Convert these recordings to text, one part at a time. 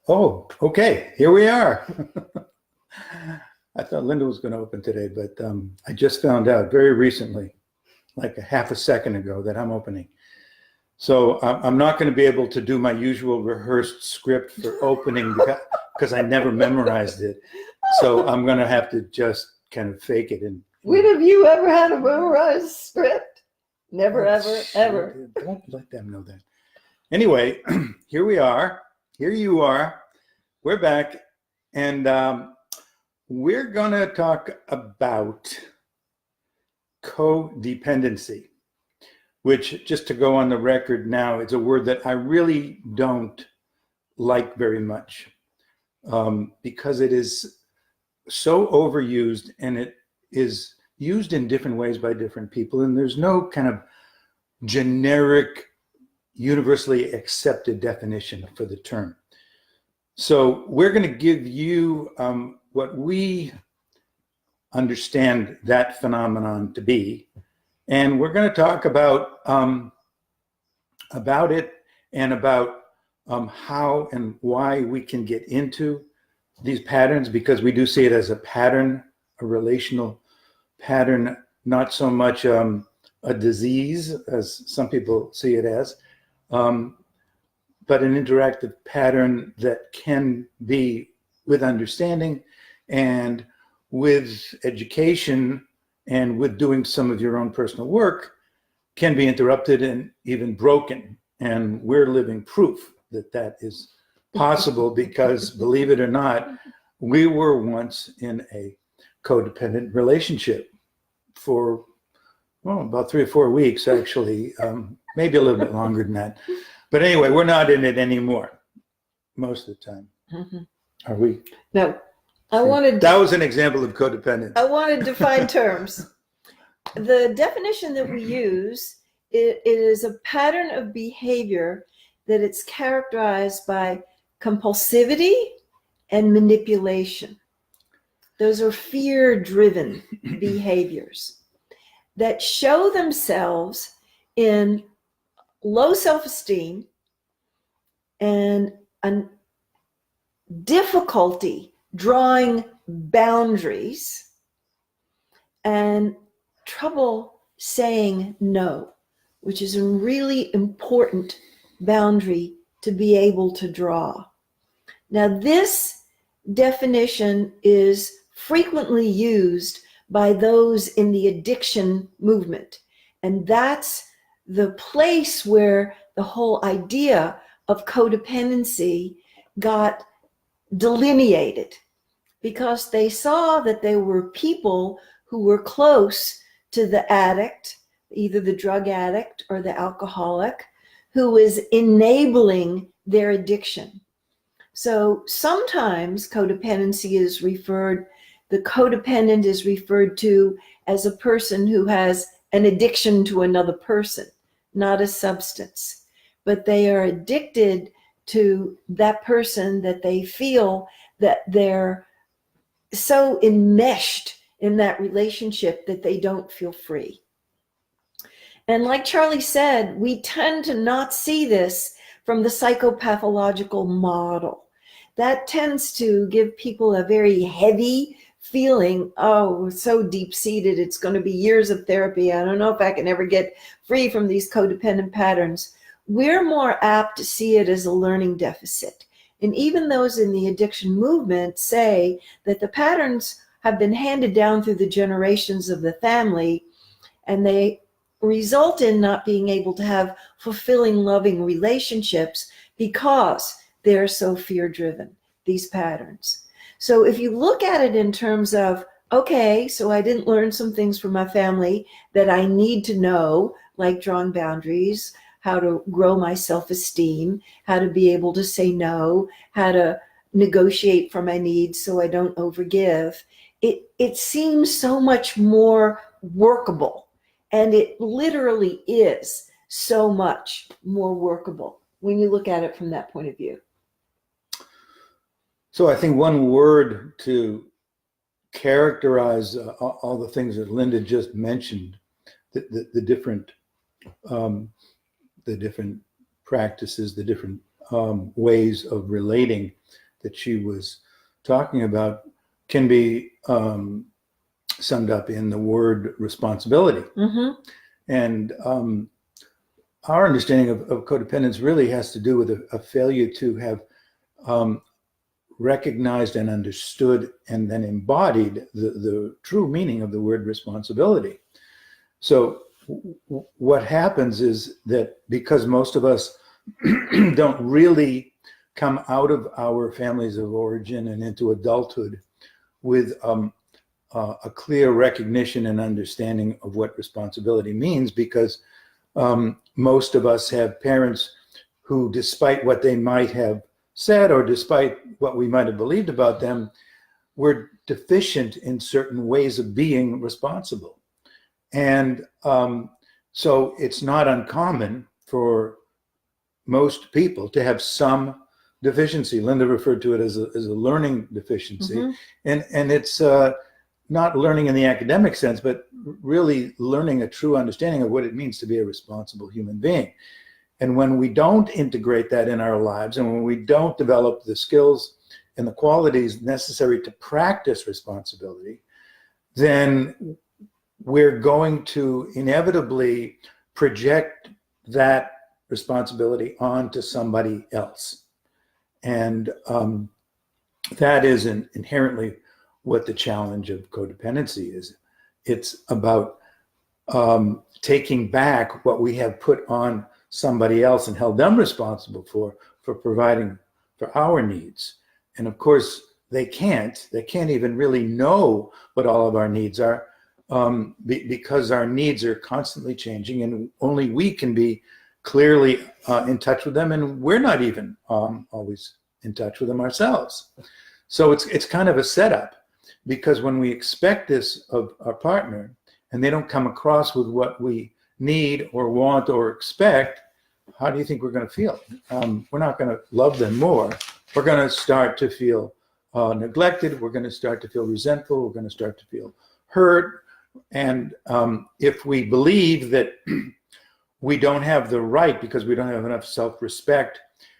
Oh, okay. Here we are. I thought Linda was going to open today, but I just found out very recently, like a half a second ago, that I'm opening. So I'm not going to be able to do my usual rehearsed script for opening because I never memorized it. So I'm going to have to just kind of fake it. And when have you ever had a memorized script? Never, ever, ever. Don't let them know that. Anyway, here we are. Here you are. We're back. And we're going to talk about codependency, which, just to go on the record now, it's a word that I really don't like very much because it is so overused and it is used in different ways by different people. And there's no kind of generic, universally accepted definition for the term. So we're going to give you what we understand that phenomenon to be, and we're going to talk about it and about how and why we can get into these patterns, because we do see it as a pattern, a relational pattern, not so much a disease as some people see it as, but an interactive pattern that can be, with understanding and with education and with doing some of your own personal work, can be interrupted and even broken. And we're living proof that that is possible because, believe it or not, we were once in a codependent relationship for, well, about 3 or 4 weeks, actually, maybe a little bit longer than that. But anyway, we're not in it anymore most of the time. Mm-hmm. Are we? No. That was an example of codependence. I want to define terms. The definition that we use, it is a pattern of behavior that it's characterized by compulsivity and manipulation. Those are fear-driven behaviors that show themselves in low self-esteem and a difficulty drawing boundaries and trouble saying no, which is a really important boundary to be able to draw. Now, this definition is frequently used by those in the addiction movement, and that's the place where the whole idea of codependency got delineated, because they saw that there were people who were close to the addict, either the drug addict or the alcoholic, who was enabling their addiction. So sometimes codependency is referred, the codependent is referred to as a person who has an addiction to another person, not a substance, but they are addicted to that person, that they feel that they're so enmeshed in that relationship that they don't feel free. And like Charlie said, we tend to not see this from the psychopathological model. That tends to give people a very heavy feeling, oh, so deep-seated, it's going to be years of therapy. I don't know if I can ever get free from these codependent patterns. We're more apt to see it as a learning deficit. And even those in the addiction movement say that the patterns have been handed down through the generations of the family, and they result in not being able to have fulfilling, loving relationships because they're so fear-driven, these patterns. So if you look at it in terms of, okay, so I didn't learn some things from my family that I need to know, like drawing boundaries, how to grow my self-esteem, how to be able to say no, how to negotiate for my needs so I don't overgive. It seems so much more workable, and it literally is so much more workable when you look at it from that point of view. So I think one word to characterize all the things that Linda just mentioned, the different practices, the different ways of relating that she was talking about can be summed up in the word responsibility. Mm-hmm. And our understanding of codependence really has to do with a failure to have recognized and understood and then embodied the true meaning of the word responsibility. So what happens is that because most of us don't really come out of our families of origin and into adulthood with a clear recognition and understanding of what responsibility means, because most of us have parents who, despite what they might have said or despite what we might have believed about them, were deficient in certain ways of being responsible. And so it's not uncommon for most people to have some deficiency. Linda referred to it as a learning deficiency. Mm-hmm. And it's not learning in the academic sense, but really learning a true understanding of what it means to be a responsible human being. And when we don't integrate that in our lives, and when we don't develop the skills and the qualities necessary to practice responsibility, then we're going to inevitably project that responsibility onto somebody else. And that is inherently what the challenge of codependency is. It's about taking back what we have put on somebody else and held them responsible for providing for our needs. And of course, they can't even really know what all of our needs are, because our needs are constantly changing, and only we can be clearly in touch with them, and we're not even always in touch with them ourselves. So it's kind of a setup, because when we expect this of our partner and they don't come across with what we need or want or expect, how do you think we're going to feel? We're not going to love them more. We're going to start to feel neglected. We're going to start to feel resentful. We're going to start to feel hurt. And if we believe that we don't have the right, because we don't have enough self-respect,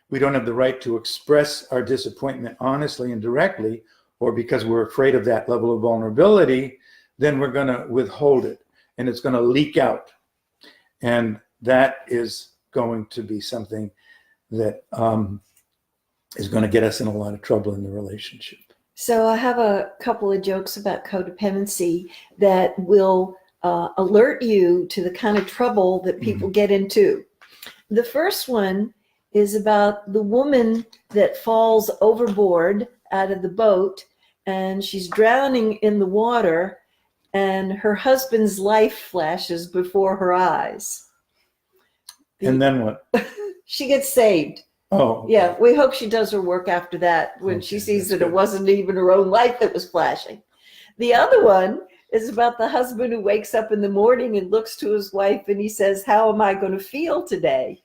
we don't have the right to express our disappointment honestly and directly, or because we're afraid of that level of vulnerability, then we're going to withhold it, and it's going to leak out. And that is going to be something that is going to get us in a lot of trouble in the relationship. So I have a couple of jokes about codependency that will alert you to the kind of trouble that people get into. The first one is about the woman that falls overboard out of the boat, and she's drowning in the water, and her husband's life flashes before her eyes. And then what? She gets saved. Oh, okay. Yeah, we hope she does her work after that when she sees that it wasn't even her own life that was flashing. The other one is about the husband who wakes up in the morning and looks to his wife and he says, "How am I going to feel today?"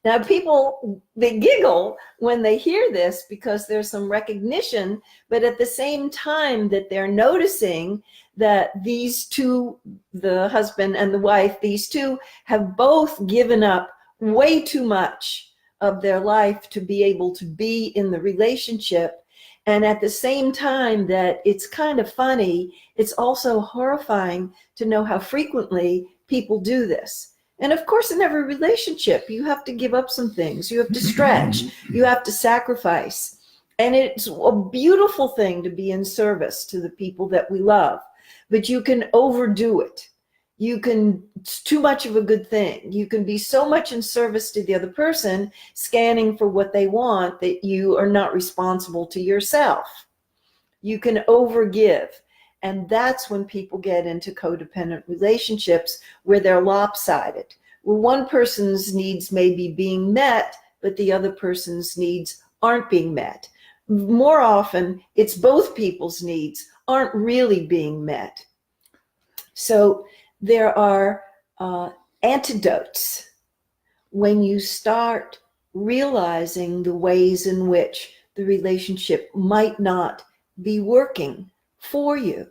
Now, people, they giggle when they hear this because there's some recognition, but at the same time that they're noticing that these two, the husband and the wife, these two have both given up way too much of their life to be able to be in the relationship. And at the same time that it's kind of funny, it's also horrifying to know how frequently people do this. And of course, in every relationship, you have to give up some things. You have to stretch. You have to sacrifice. And it's a beautiful thing to be in service to the people that we love. But you can overdo it. It's too much of a good thing. You can be so much in service to the other person, scanning for what they want, that you are not responsible to yourself. You can overgive. And that's when people get into codependent relationships where they're lopsided, where one person's needs may be being met, but the other person's needs aren't being met. More often, it's both people's needs aren't really being met. So there are antidotes when you start realizing the ways in which the relationship might not be working for you.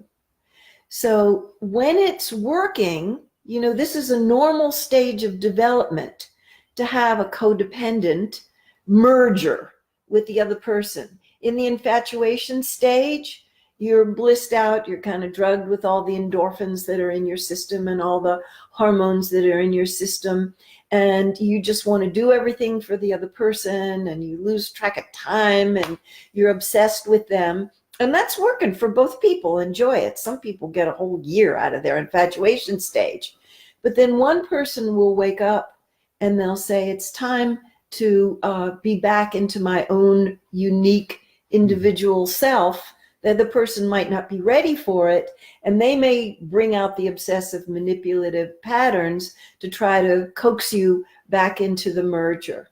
So when it's working, this is a normal stage of development to have a codependent merger with the other person. In the infatuation stage, you're blissed out, you're kind of drugged with all the endorphins that are in your system and all the hormones that are in your system, and you just want to do everything for the other person, and you lose track of time, and you're obsessed with them. And that's working for both people. Enjoy it. Some people get a whole year out of their infatuation stage. But then one person will wake up and they'll say, it's time to be back into my own unique individual self. The other person might not be ready for it, and they may bring out the obsessive manipulative patterns to try to coax you back into the merger.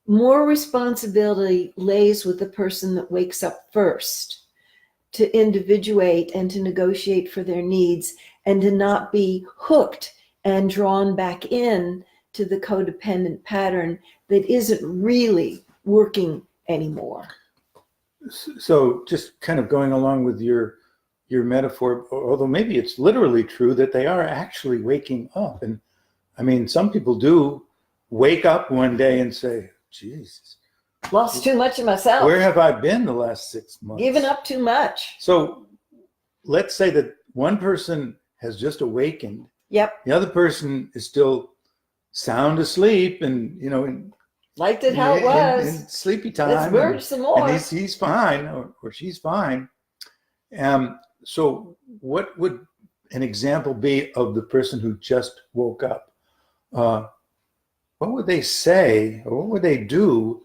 More responsibility lays with the person that wakes up first to individuate and to negotiate for their needs and to not be hooked and drawn back in to the codependent pattern that isn't really working anymore. So just kind of going along with your metaphor, although maybe it's literally true that they are actually waking up. And I mean, some people do wake up one day and say, Jesus, lost too much of myself. Where have I been the last 6 months? Given up too much. So let's say that one person has just awakened. Yep. The other person is still sound asleep and, you know, liked it how it was. In sleepy time. Let's merge some more. And he's fine or she's fine. So what would an example be of the person who just woke up? What would they say or what would they do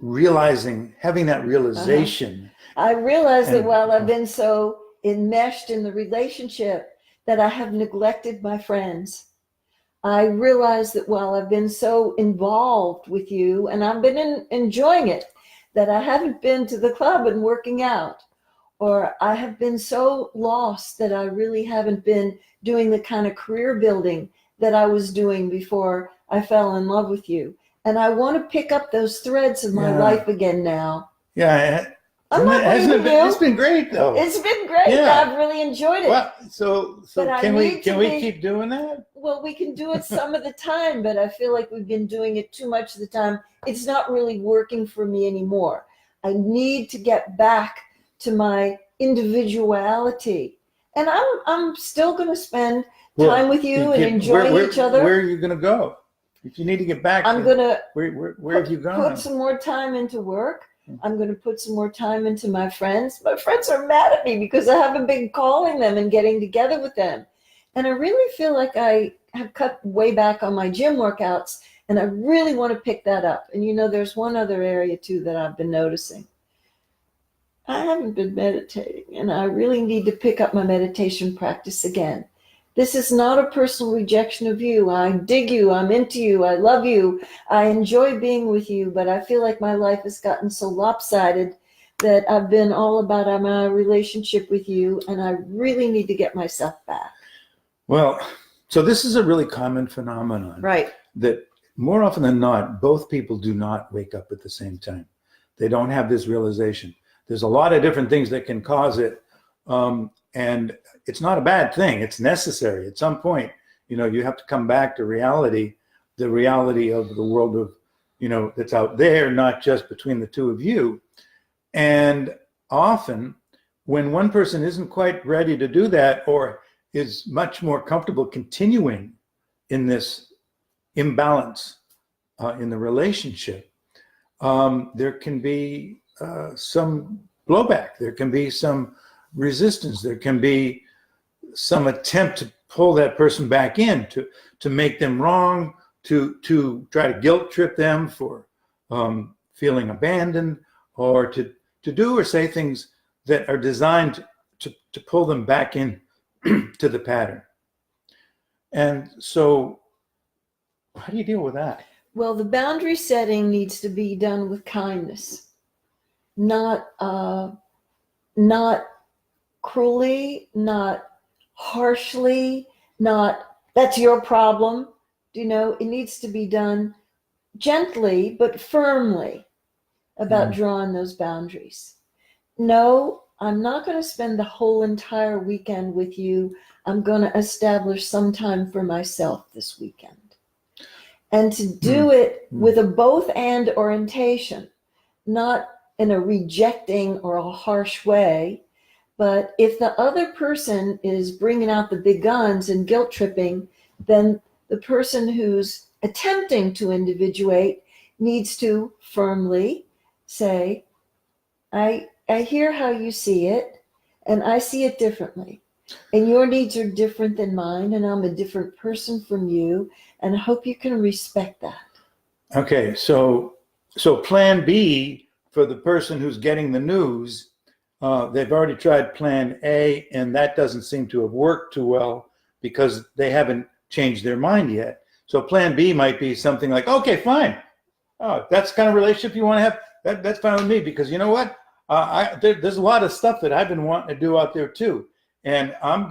having that realization? I realize that while I've been so enmeshed in the relationship that I have neglected my friends. I realize that while I've been so involved with you and I've been enjoying it, that I haven't been to the club and working out, or I have been so lost that I really haven't been doing the kind of career building that I was doing before I fell in love with you. And I want to pick up those threads of my life again now. Yeah. I'm not leaving you. It's been great though. It's been great. Yeah. I've really enjoyed it. Well, so can we keep doing that? Well, we can do it some of the time, but I feel like we've been doing it too much of the time. It's not really working for me anymore. I need to get back to my individuality. And I'm still going to spend time with you and enjoying each other. Where are you going to go? If you need to get back, I'm going to where have you gone? Put some more time into work. I'm going to put some more time into my friends. My friends are mad at me because I haven't been calling them and getting together with them. And I really feel like I have cut way back on my gym workouts, and I really want to pick that up. And you know, there's one other area too that I've been noticing. I haven't been meditating, and I really need to pick up my meditation practice again. This is not a personal rejection of you. I dig you. I'm into you. I love you. I enjoy being with you, but I feel like my life has gotten so lopsided that I've been all about my relationship with you, and I really need to get myself back. Well, so this is a really common phenomenon. Right. That more often than not, both people do not wake up at the same time. They don't have this realization. There's a lot of different things that can cause it. And it's not a bad thing. It's necessary. At some point, you know, you have to come back to reality, the reality of the world of, you know, that's out there, not just between the two of you. And often when one person isn't quite ready to do that or is much more comfortable continuing in this imbalance in the relationship, there can be some blowback. There can be some resistance. There can be some attempt to pull that person back in, to make them wrong, to try to guilt trip them for feeling abandoned, or to do or say things that are designed to pull them back in to the pattern. And so how do you deal with that? Well, the boundary setting needs to be done with kindness, not cruelly, not harshly, not that's your problem. You know, it needs to be done gently but firmly about drawing those boundaries. No, I'm not going to spend the whole entire weekend with you. I'm going to establish some time for myself this weekend. and to do it with a both and orientation, not in a rejecting or a harsh way. But if the other person is bringing out the big guns and guilt tripping, then the person who's attempting to individuate needs to firmly say, I hear how you see it, and I see it differently. And your needs are different than mine, and I'm a different person from you, and I hope you can respect that. Okay, so plan B for the person who's getting the news, they've already tried plan A, and that doesn't seem to have worked too well because they haven't changed their mind yet. So plan B might be something like, okay, fine. Oh, that's the kind of relationship you want to have. That's fine with me, because you know what? There's a lot of stuff that I've been wanting to do out there too. And I'm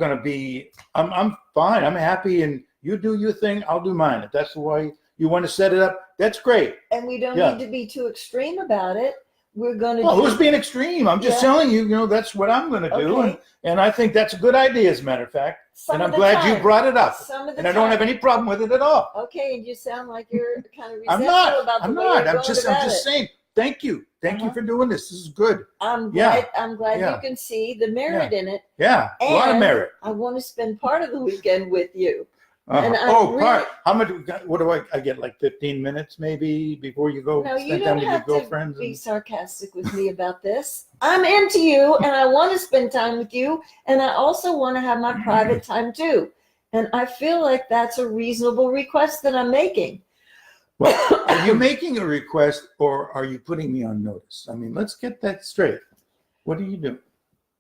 fine. I'm happy, and you do your thing, I'll do mine. If that's the way you want to set it up, that's great. And we don't need to be too extreme about it. We're going to. Well, who's being extreme? I'm just telling you, that's what I'm going to do. Okay. And I think that's a good idea, as a matter of fact. And I'm glad you brought it up. And I don't have any problem with it at all. Okay, and you sound like you're kind of resentful about the way you're going about it. I'm just saying, thank you. Thank you for doing this. This is good. I'm glad you can see the merit in it. Yeah, a lot of merit. I want to spend part of the weekend with you. How much? What do I get? Like 15 minutes, maybe, before you go spend time with your girlfriends? Be sarcastic with me about this. I'm into you, and I want to spend time with you, and I also want to have my private time too. And I feel like that's a reasonable request that I'm making. Well, are you making a request, or are you putting me on notice? I mean, let's get that straight. What are you doing?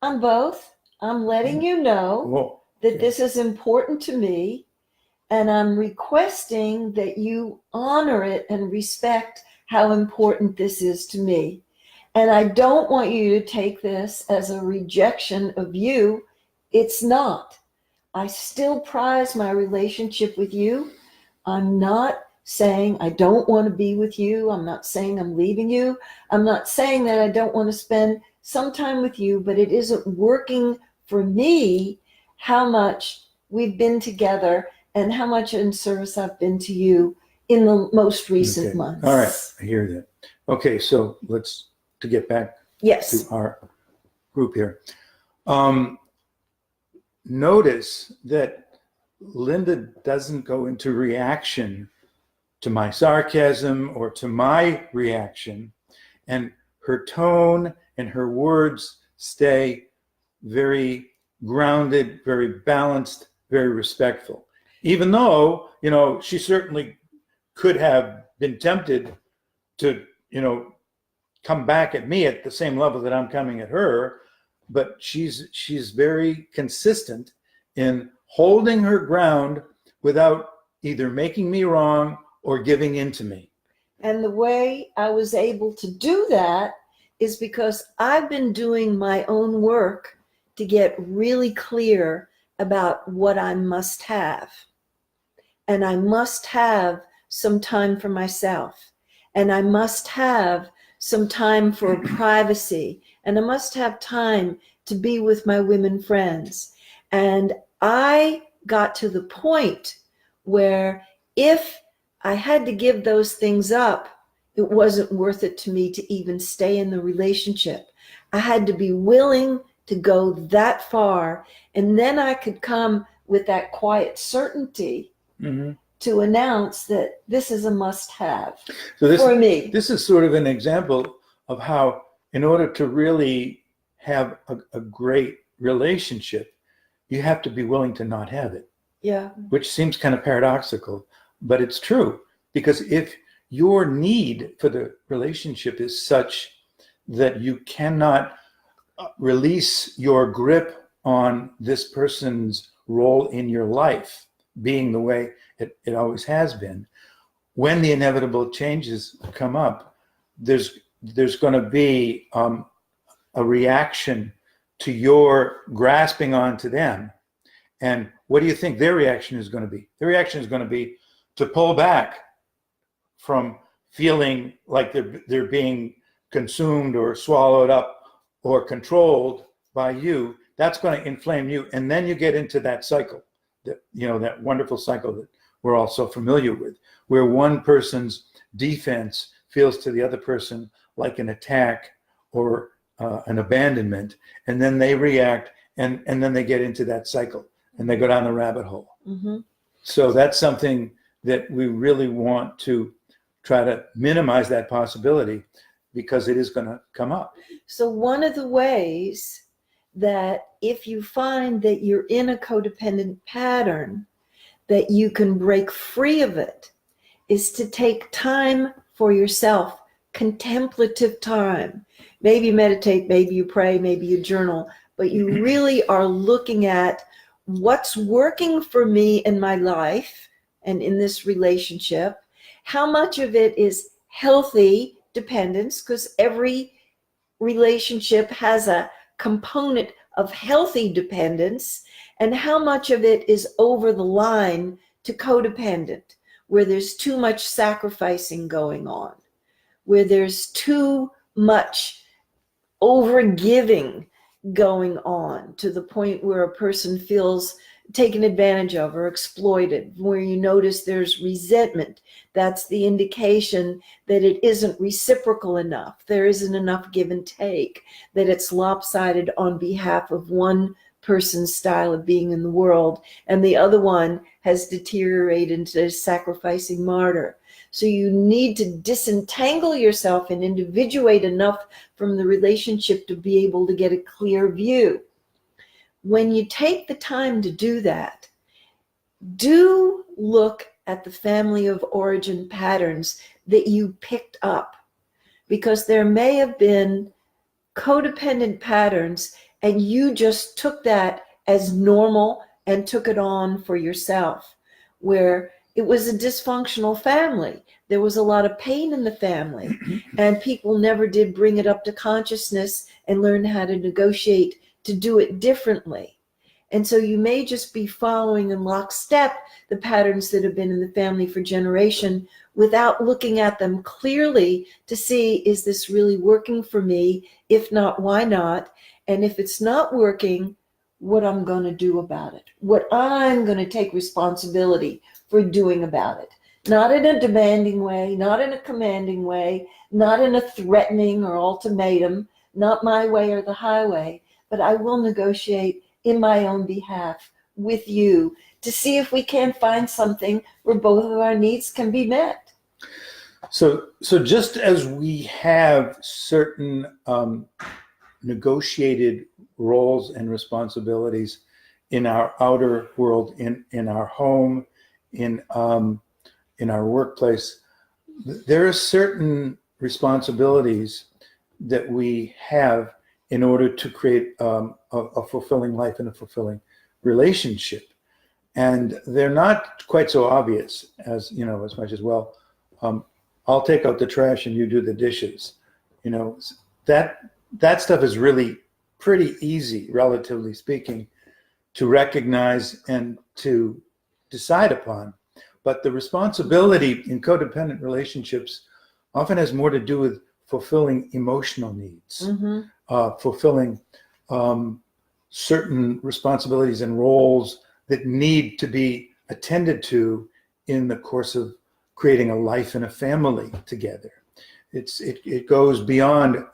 I'm both. I'm letting you know that this is important to me, and I'm requesting that you honor it and respect how important this is to me. And I don't want you to take this as a rejection of you. It's not. I still prize my relationship with you. I'm not saying I don't want to be with you. I'm not saying I'm leaving you. I'm not saying that I don't want to spend some time with you, but it isn't working for me how much we've been together and how much in service I've been to you in the most recent months. All right, I hear that. Okay, so to get back to our group here. Notice that Linda doesn't go into reaction to my sarcasm or to my reaction, and her tone and her words stay very grounded, very balanced, very respectful. Even though, she certainly could have been tempted to, come back at me at the same level that I'm coming at her, but she's very consistent in holding her ground without either making me wrong or giving in to me. And the way I was able to do that is because I've been doing my own work to get really clear about what I must have. And I must have some time for myself. And I must have some time for privacy. And I must have time to be with my women friends. And I got to the point where if I had to give those things up, it wasn't worth it to me to even stay in the relationship. I had to be willing to go that far, and then I could come with that quiet certainty to announce that this is a must-have for me. This is sort of an example of how, in order to really have a great relationship, you have to be willing to not have it. Yeah. Which seems kind of paradoxical, but it's true. Because if your need for the relationship is such that you cannot release your grip on this person's role in your life being the way it always has been, when the inevitable changes come up, there's going to be a reaction to your grasping onto them. And what do you think their reaction is going to be? Their reaction is going to be to pull back from feeling like they're being consumed or swallowed up or controlled by you. That's going to inflame you, and then you get into that cycle, that wonderful cycle that we're all so familiar with, where one person's defense feels to the other person like an attack or an abandonment, and then they react, and then they get into that cycle, and they go down the rabbit hole. Mm-hmm. So that's something that we really want to try to minimize that possibility, because it is going to come up. So one of the ways that if you find that you're in a codependent pattern, that you can break free of it, is to take time for yourself, contemplative time. Maybe you meditate, maybe you pray, maybe you journal, but you really are looking at what's working for me in my life and in this relationship. How much of it is healthy dependence, because every relationship has a component of healthy dependence, and how much of it is over the line to codependent, where there's too much sacrificing going on, where there's too much overgiving going on to the point where a person feels taken advantage of or exploited, where you notice there's resentment. That's the indication that it isn't reciprocal enough. There isn't enough give and take, that it's lopsided on behalf of one person's style of being in the world, and the other one has deteriorated into a sacrificing martyr. So you need to disentangle yourself and individuate enough from the relationship to be able to get a clear view. When you take the time to do that, do look at the family of origin patterns that you picked up, because there may have been codependent patterns and you just took that as normal and took it on for yourself, where it was a dysfunctional family. There was a lot of pain in the family, and people never did bring it up to consciousness and learn how to negotiate to do it differently. And so you may just be following in lockstep the patterns that have been in the family for generation without looking at them clearly to see, is this really working for me? If not, why not? And if it's not working, what I'm going to do about it, what I'm going to take responsibility for doing about it. Not in a demanding way, not in a commanding way, not in a threatening or ultimatum, not my way or the highway, but I will negotiate in my own behalf with you to see if we can find something where both of our needs can be met. So just as we have certain negotiated roles and responsibilities in our outer world, in our home, in our workplace, there are certain responsibilities that we have in order to create a fulfilling life and a fulfilling relationship. And they're not quite so obvious as, as much as, well, I'll take out the trash and you do the dishes. That stuff is really pretty easy, relatively speaking, to recognize and to decide upon. But the responsibility in codependent relationships often has more to do with fulfilling emotional needs, fulfilling certain responsibilities and roles that need to be attended to in the course of creating a life and a family together. It goes beyond,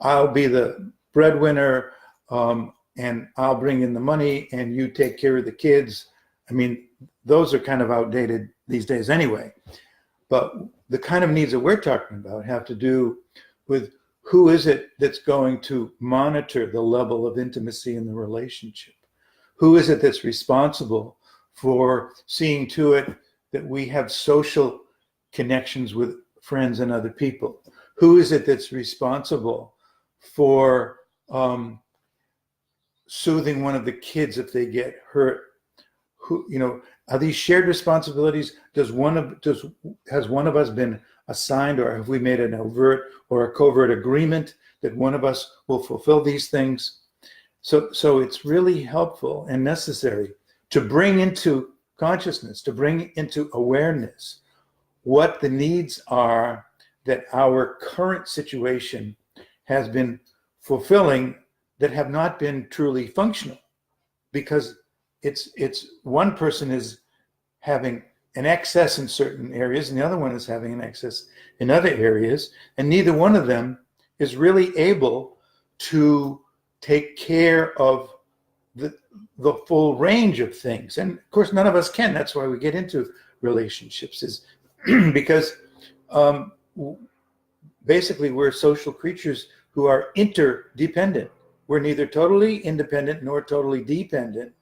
I'll be the breadwinner and I'll bring in the money and you take care of the kids. I mean, those are kind of outdated these days anyway. But the kind of needs that we're talking about have to do with who is it that's going to monitor the level of intimacy in the relationship? Who is it that's responsible for seeing to it that we have social connections with friends and other people? Who is it that's responsible for soothing one of the kids if they get hurt? Who, are these shared responsibilities? Has one of us been assigned, or have we made an overt or a covert agreement that one of us will fulfill these things? So it's really helpful and necessary to bring into consciousness, to bring into awareness what the needs are that our current situation has been fulfilling that have not been truly functional, because it's one person is having an excess in certain areas, and the other one is having an excess in other areas, and neither one of them is really able to take care of the full range of things. And of course, none of us can. That's why we get into relationships, is because basically we're social creatures who are interdependent. We're neither totally independent nor totally dependent,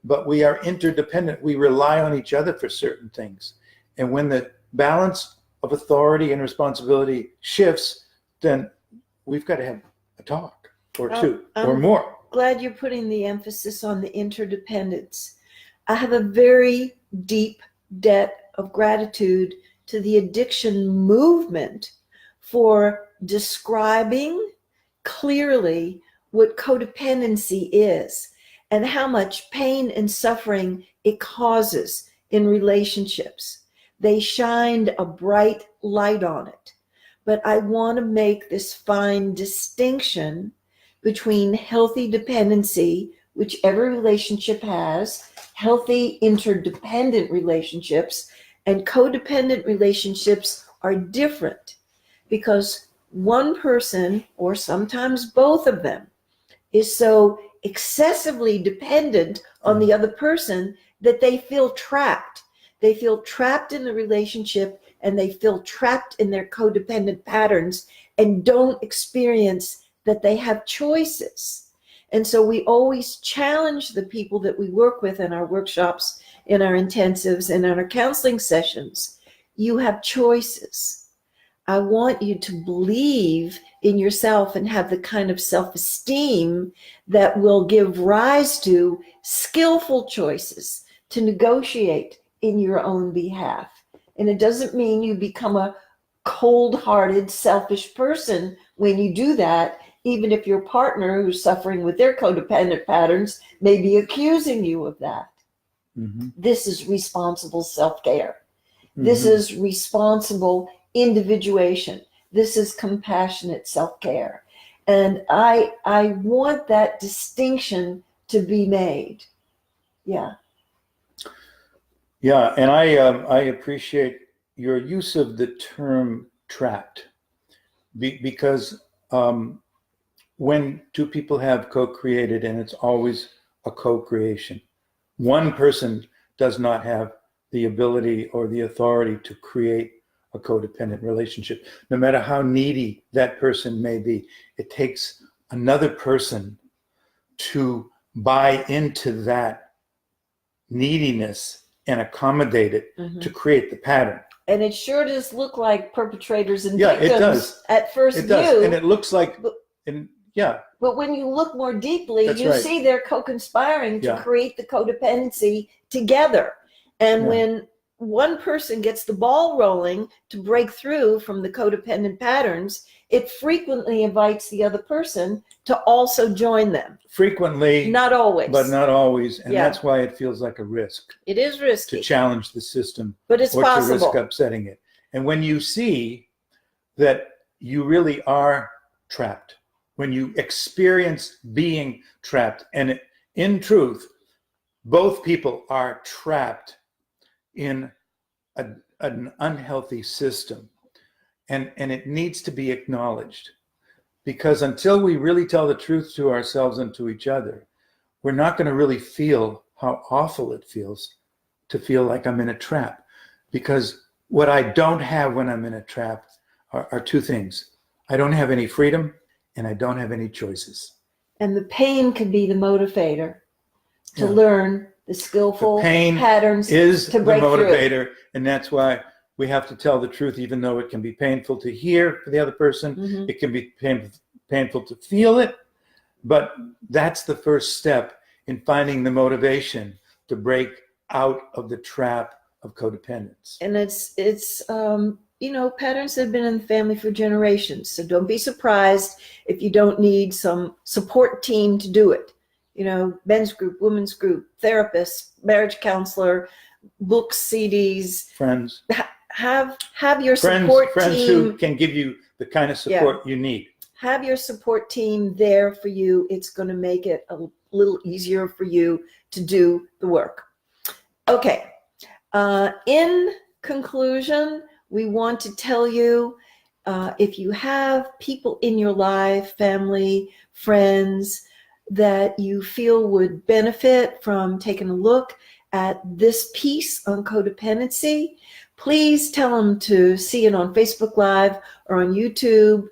but we are interdependent. We rely on each other for certain things. And when the balance of authority and responsibility shifts, then we've got to have a talk or two or more. Glad you're putting the emphasis on the interdependence. I have a very deep debt of gratitude to the addiction movement for describing clearly what codependency is and how much pain and suffering it causes in relationships. They shined a bright light on it. But I want to make this fine distinction between healthy dependency, which every relationship has, healthy interdependent relationships, and codependent relationships are different because one person, or sometimes both of them, is so excessively dependent on the other person that they feel trapped. They feel trapped in the relationship and they feel trapped in their codependent patterns and don't experience that they have choices. And so we always challenge the people that we work with in our workshops, in our intensives, and in our counseling sessions. You have choices. I want you to believe in yourself and have the kind of self-esteem that will give rise to skillful choices to negotiate in your own behalf. And it doesn't mean you become a cold-hearted, selfish person when you do that, even if your partner who's suffering with their codependent patterns may be accusing you of that. Mm-hmm. This is responsible self-care. Mm-hmm. This is responsible individuation. This is compassionate self-care. And I want that distinction to be made. Yeah. Yeah, and I appreciate your use of the term trapped because when two people have co-created, and it's always a co-creation, one person does not have the ability or the authority to create a codependent relationship. No matter how needy that person may be, it takes another person to buy into that neediness and accommodate it to create the pattern. And it sure does look like perpetrators and victims it does. At first view. Does. And it looks like, But when you look more deeply, you see they're co-conspiring to create the codependency together. And when one person gets the ball rolling to break through from the codependent patterns, it frequently invites the other person to also join them. Frequently. Not always. But not always. And that's why it feels like a risk. It is risky. To challenge the system. But it's possible. To risk upsetting it. And when you see that you really are trapped, when you experience being trapped, and in truth, both people are trapped in an unhealthy system, and it needs to be acknowledged, because until we really tell the truth to ourselves and to each other, we're not going to really feel how awful it feels to feel like I'm in a trap. Because what I don't have when I'm in a trap are two things. I don't have any freedom, and I don't have any choices. And the pain can be the motivator to learn the skillful patterns is to break the motivator, through. And that's why we have to tell the truth, even though it can be painful to hear for the other person. Mm-hmm. It can be painful to feel it, but that's the first step in finding the motivation to break out of the trap of codependence. And it's patterns that have been in the family for generations. So don't be surprised if you don't need some support team to do it. Men's group, women's group, therapist, marriage counselor, books, CDs, friends. Have your support friends team. Who can give you the kind of support you need. Have your support team there for you. It's going to make it a little easier for you to do the work. Okay. In conclusion, we want to tell you, if you have people in your life, family, friends, that you feel would benefit from taking a look at this piece on codependency, please tell them to see it on Facebook Live or on YouTube.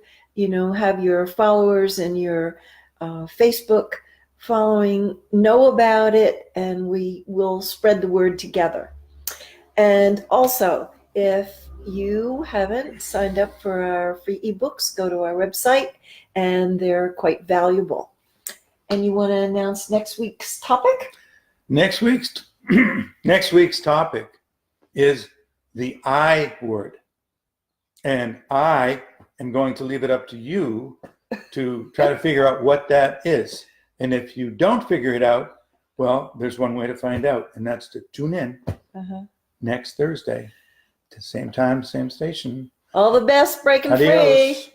Have your followers and your Facebook following know about it, and we will spread the word together. And also, if you haven't signed up for our free ebooks, go to our website, and they're quite valuable. And you want to announce next week's topic? Next week's topic is the I word. And I am going to leave it up to you to try to figure out what that is. And if you don't figure it out, well, there's one way to find out, and that's to tune in next Thursday, to same time, same station. All the best, breaking Adios. free.